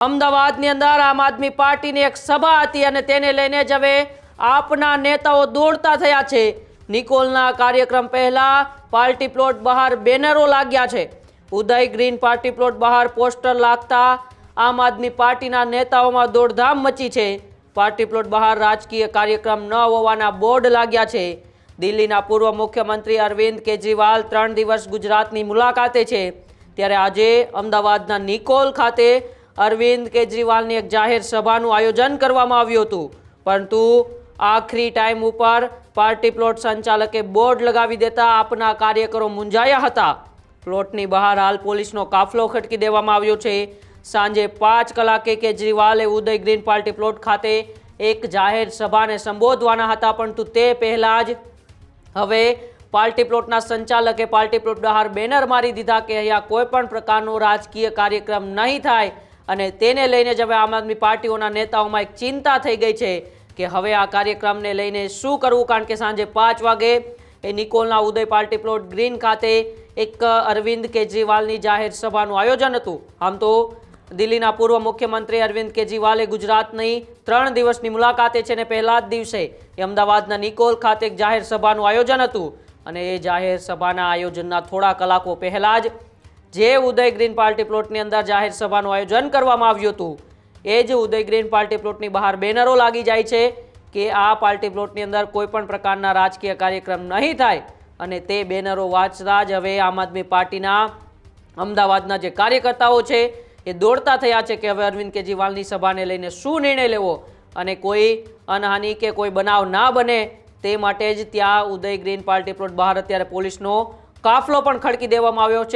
અમદાવાદની અંદર આમ આદમી પાર્ટીની એક સભા હતી અને તેને લઈને જ હવે આપના નેતાઓ દોડતા થયા છે। નિકોલના કાર્યક્રમ પહેલા પાર્ટી પ્લોટ બહાર બેનરો લાગ્યા છે। ઉદય ગ્રીન પાર્ટી પ્લોટ બહાર પોસ્ટર લાગતા આમ આદમી પાર્ટીના નેતાઓમાં દોડધામ મચી છે। પાર્ટી પ્લોટ બહાર રાજકીય કાર્યક્રમ ન હોવાના બોર્ડ લાગ્યા છે। દિલ્હીના પૂર્વ મુખ્યમંત્રી અરવિંદ કેજરીવાલ 3 દિવસ ગુજરાતની મુલાકાતે છે, ત્યારે આજે અમદાવાદના નિકોલ ખાતે અરવિંદ કેજરીવાલની એક જાહેર સભાનું આયોજન કરવામાં આવ્યું હતું, પરંતુ આખરી ટાઈમ ઉપર પાર્ટી પ્લોટ સંચાલકે બોર્ડ લગાવી દેતા આપના કાર્યકરો મૂંઝાયા હતા। પ્લોટની બહાર હાલ પોલીસનો કાફલો ખડકી દેવામાં આવ્યો છે। સાંજે 5 કલાકે કેજરીવાલે ઉદય ગ્રીન પાર્ટી પ્લોટ ખાતે એક જાહેર સભાને સંબોધવાના હતા, પરંતુ તે પહેલા જ હવે પાર્ટી પ્લોટના સંચાલકે પાર્ટી પ્લોટ બહાર બેનર મારી દીધા કે અહીંયા કોઈ પણ પ્રકારનો રાજકીય કાર્યક્રમ નહીં થાય, અને તેને લઈને જ હવે આમ આદમી પાર્ટીઓના નેતાઓમાં એક ચિંતા થઈ ગઈ છે કે હવે આ કાર્યક્રમને લઈને શું કરવું, કારણ કે સાંજે 5 વાગે એ નિકોલના ઉદય પાર્ટી પ્લોટ ગ્રીન ખાતે એક અરવિંદ કેજરીવાલની જાહેર સભાનું આયોજન હતું। આમ તો દિલ્હીના પૂર્વ મુખ્યમંત્રી અરવિંદ કેજરીવાલે ગુજરાતની 3 દિવસની મુલાકાતે છે, અને પહેલા જ દિવસે અમદાવાદના નિકોલ ખાતે એક જાહેર સભાનું આયોજન હતું, અને એ જાહેર સભાના આયોજનના થોડા કલાકો પહેલા જ જે ઉદય ગ્રીન પાર્ટી પ્લોટની અંદર જાહેર સભાનું આયોજન કરવામાં આવ્યું હતું, એ જ ઉદય ગ્રીન પાર્ટી પ્લોટની બહાર બેનરો લાગી જાય છે કે આ પાર્ટી પ્લોટની અંદર કોઈ પણ પ્રકારના રાજકીય કાર્યક્રમ નહીં થાય, અને તે બેનરો વાંચતા જ હવે આમ આદમી પાર્ટીના અમદાવાદના જે કાર્યકર્તાઓ છે એ દોડતા થયા છે કે હવે અરવિંદ કેજરીવાલની સભાને લઈને શું નિર્ણય લેવો, અને કોઈ અનહાનિ કે કોઈ બનાવ ના બને તે માટે જ ત્યાં ઉદય ગ્રીન પાર્ટી પ્લોટ બહાર અત્યારે પોલીસનો કાફલો પણ ખડકી દેવામાં આવ્યો છે।